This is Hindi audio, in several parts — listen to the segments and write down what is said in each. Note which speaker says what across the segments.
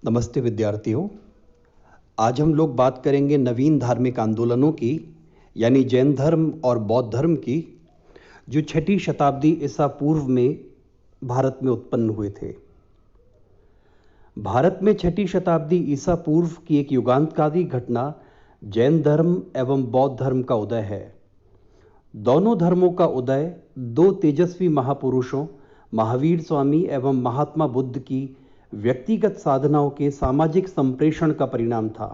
Speaker 1: नमस्ते विद्यार्थियों। आज हम लोग बात करेंगे नवीन धार्मिक आंदोलनों की, यानी जैन धर्म और बौद्ध धर्म की, जो 6ठी शताब्दी ईसा पूर्व में भारत में उत्पन्न हुए थे। भारत में 6ठी शताब्दी ईसा पूर्व की एक युगांतकारी घटना जैन धर्म एवं बौद्ध धर्म का उदय है। दोनों धर्मों का उदय दो तेजस्वी महापुरुषों महावीर स्वामी एवं महात्मा बुद्ध की व्यक्तिगत साधनाओं के सामाजिक संप्रेषण का परिणाम था।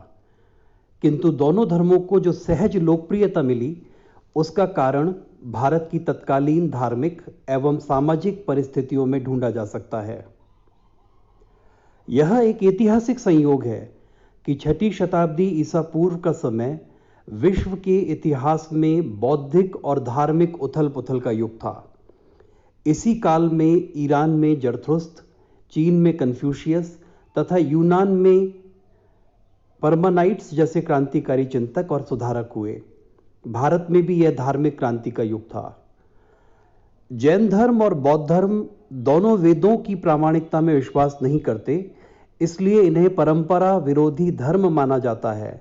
Speaker 1: किंतु दोनों धर्मों को जो सहज लोकप्रियता मिली, उसका कारण भारत की तत्कालीन धार्मिक एवं सामाजिक परिस्थितियों में ढूंढा जा सकता है। यह एक ऐतिहासिक संयोग है कि 6ठी शताब्दी ईसा पूर्व का समय विश्व के इतिहास में बौद्धिक और धार्मिक उथल पुथल का युग था। इसी काल में ईरान में जरथुस्त्र, चीन में कन्फ्यूशियस तथा यूनान में परमानाइट्स जैसे क्रांतिकारी चिंतक और सुधारक हुए। भारत में भी यह धार्मिक क्रांति का युग था। जैन धर्म और बौद्ध धर्म दोनों वेदों की प्रामाणिकता में विश्वास नहीं करते, इसलिए इन्हें परंपरा विरोधी धर्म माना जाता है।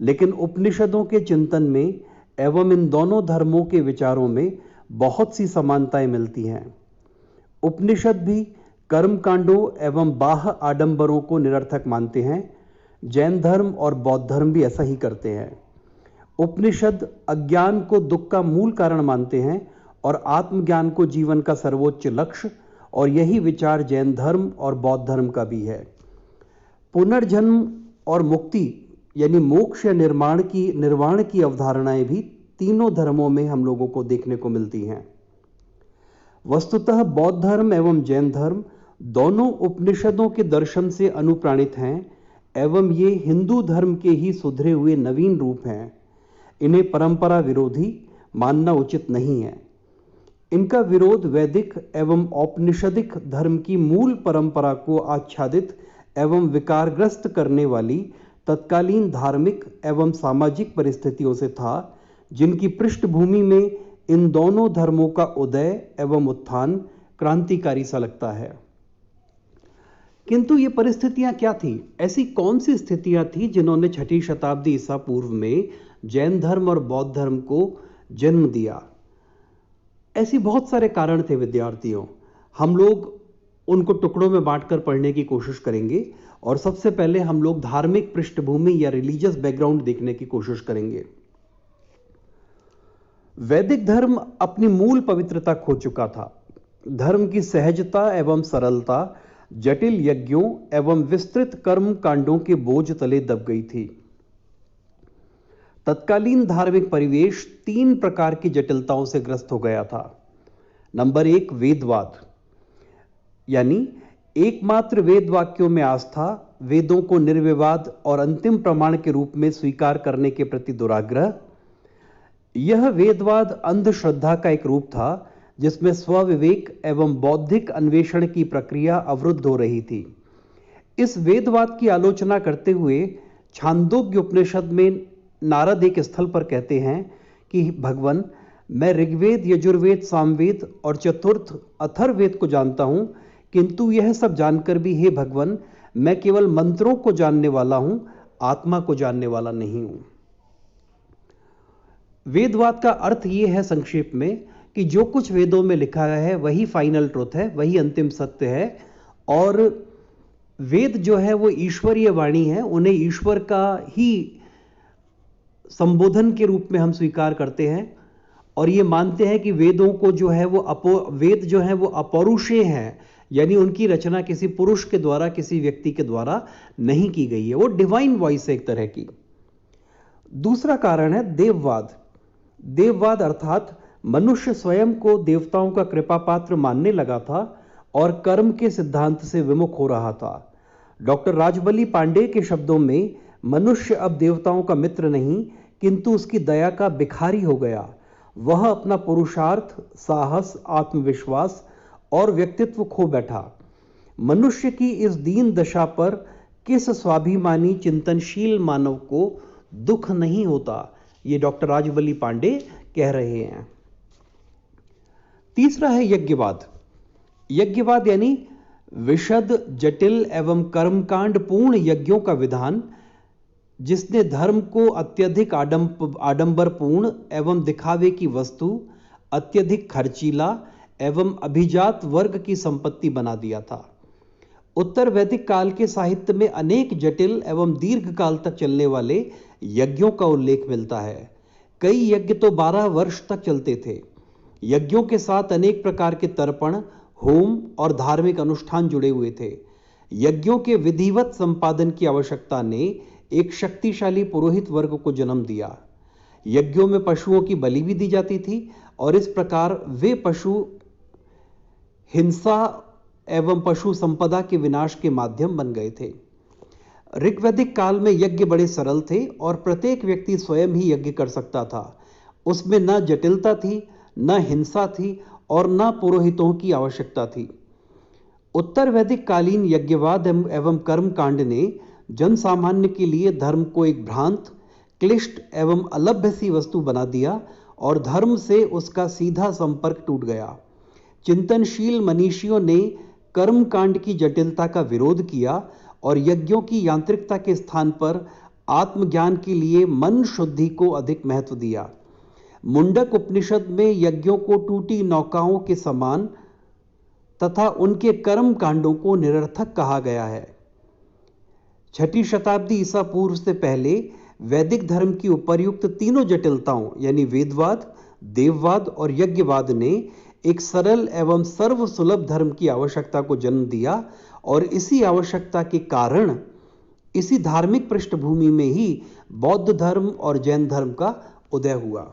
Speaker 1: लेकिन उपनिषदों के चिंतन में एवं इन दोनों धर्मों के विचारों में बहुत सी समानताएं मिलती हैं। उपनिषद भी कर्मकांडों एवं बाह्य आडंबरों को निरर्थक मानते हैं। जैन धर्म और बौद्ध धर्म भी ऐसा ही करते हैं। उपनिषद अज्ञान को दुख का मूल कारण मानते हैं और आत्मज्ञान को जीवन का सर्वोच्च लक्ष्य, और यही विचार जैन धर्म और बौद्ध धर्म का भी है। पुनर्जन्म और मुक्ति यानी मोक्ष या निर्वाण की अवधारणाएं भी तीनों धर्मों में हम लोगों को देखने को मिलती हैं। वस्तुतः बौद्ध धर्म एवं जैन धर्म दोनों उपनिषदों के दर्शन से अनुप्राणित हैं एवं ये हिंदू धर्म के ही सुधरे हुए नवीन रूप हैं। इन्हें परंपरा विरोधी मानना उचित नहीं है। इनका विरोध वैदिक एवं औपनिषदिक धर्म की मूल परंपरा को आच्छादित एवं विकारग्रस्त करने वाली तत्कालीन धार्मिक एवं सामाजिक परिस्थितियों से था, जिनकी पृष्ठभूमि में इन दोनों धर्मों का उदय एवं उत्थान क्रांतिकारी सा लगता है। किंतु ये परिस्थितियां क्या थी? ऐसी कौन सी स्थितियां थी जिन्होंने 6ठी शताब्दी ईसा पूर्व में जैन धर्म और बौद्ध धर्म को जन्म दिया? ऐसी बहुत सारे कारण थे विद्यार्थियों। हम लोग उनको टुकड़ों में बांटकर पढ़ने की कोशिश करेंगे और सबसे पहले हम लोग धार्मिक पृष्ठभूमि या रिलीजियस बैकग्राउंड देखने की कोशिश करेंगे। वैदिक धर्म अपनी मूल पवित्रता खो चुका था। धर्म की सहजता एवं सरलता जटिल यज्ञों एवं विस्तृत कर्म कांडों के बोझ तले दब गई थी। तत्कालीन धार्मिक परिवेश 3 प्रकार की जटिलताओं से ग्रस्त हो गया था। नंबर 1, वेदवाद, यानी एकमात्र वेद वाक्यों में आस्था, वेदों को निर्विवाद और अंतिम प्रमाण के रूप में स्वीकार करने के प्रति दुराग्रह। यह वेदवाद अंधश्रद्धा का एक रूप था, जिसमें स्वविवेक एवं बौद्धिक अन्वेषण की प्रक्रिया अवरुद्ध हो रही थी। इस वेदवाद की आलोचना करते हुए छांदोग्य उपनिषद में नारद एक स्थल पर कहते हैं कि भगवान, मैं ऋग्वेद, यजुर्वेद, सामवेद और चतुर्थ अथर्ववेद को जानता हूं, किंतु यह सब जानकर भी हे भगवान, मैं केवल मंत्रों को जानने वाला हूं, आत्मा को जानने वाला नहीं हूं। वेदवाद का अर्थ यह है संक्षेप में कि जो कुछ वेदों में लिखा है वही फाइनल ट्रुथ है, वही अंतिम सत्य है, और वेद जो है वो ईश्वरीय वाणी है। उन्हें ईश्वर का ही संबोधन के रूप में हम स्वीकार करते हैं और ये मानते हैं कि वेदों को जो है वो वेद जो है वो अपौरुषेय हैं, यानी उनकी रचना किसी पुरुष के द्वारा, किसी व्यक्ति के द्वारा नहीं की गई है। वो डिवाइन वॉइस है एक तरह की। दूसरा कारण है देववाद। देववाद अर्थात मनुष्य स्वयं को देवताओं का कृपा पात्र मानने लगा था और कर्म के सिद्धांत से विमुख हो रहा था। डॉक्टर राजबली पांडे के शब्दों में, मनुष्य अब देवताओं का मित्र नहीं किंतु उसकी दया का भिखारी हो गया। वह अपना पुरुषार्थ, साहस, आत्मविश्वास और व्यक्तित्व खो बैठा। मनुष्य की इस दीन दशा पर किस स्वाभिमानी चिंतनशील मानव को दुख नहीं होता? ये डॉक्टर राजबली पांडे कह रहे हैं। तीसरा है यज्ञवाद। यज्ञवाद यानी विशद, जटिल एवं कर्मकांड पूर्ण यज्ञों का विधान, जिसने धर्म को अत्यधिक आडंबरपूर्ण एवं दिखावे की वस्तु, अत्यधिक खर्चीला एवं अभिजात वर्ग की संपत्ति बना दिया था। उत्तर वैदिक काल के साहित्य में अनेक जटिल एवं दीर्घ काल तक चलने वाले यज्ञों का उल्लेख मिलता है। कई यज्ञ तो 12 वर्ष तक चलते थे। यज्ञों के साथ अनेक प्रकार के तर्पण, होम और धार्मिक अनुष्ठान जुड़े हुए थे। यज्ञों के विधिवत संपादन की आवश्यकता ने एक शक्तिशाली पुरोहित वर्ग को जन्म दिया। यज्ञों में पशुओं की बलि भी दी जाती थी और इस प्रकार वे पशु हिंसा एवं पशु संपदा के विनाश के माध्यम बन गए थे। ऋग्वैदिक काल में यज्ञ बड़े सरल थे और प्रत्येक व्यक्ति स्वयं ही यज्ञ कर सकता था। उसमें न जटिलता थी, न हिंसा थी और न पुरोहितों की आवश्यकता थी। उत्तर वैदिक कालीन यज्ञवाद एवं कर्म कांड ने जन सामान्य के लिए धर्म को एक भ्रांत, क्लिष्ट एवं अलभ्य सी वस्तु बना दिया और धर्म से उसका सीधा संपर्क टूट गया। चिंतनशील मनीषियों ने कर्म कांड की जटिलता का विरोध किया और यज्ञों की यांत्रिकता के स्थान पर आत्मज्ञान के लिए मन शुद्धि को अधिक महत्व दिया। मुंडक उपनिषद में यज्ञों को टूटी नौकाओं के समान तथा उनके कर्म कांडों को निरर्थक कहा गया है। 6ठी शताब्दी ईसा पूर्व से पहले वैदिक धर्म की उपर्युक्त तीनों जटिलताओं यानी वेदवाद, देववाद और यज्ञवाद ने एक सरल एवं सर्वसुलभ धर्म की आवश्यकता को जन्म दिया और इसी आवश्यकता के कारण इसी धार्मिक पृष्ठभूमि में ही बौद्ध धर्म और जैन धर्म का उदय हुआ।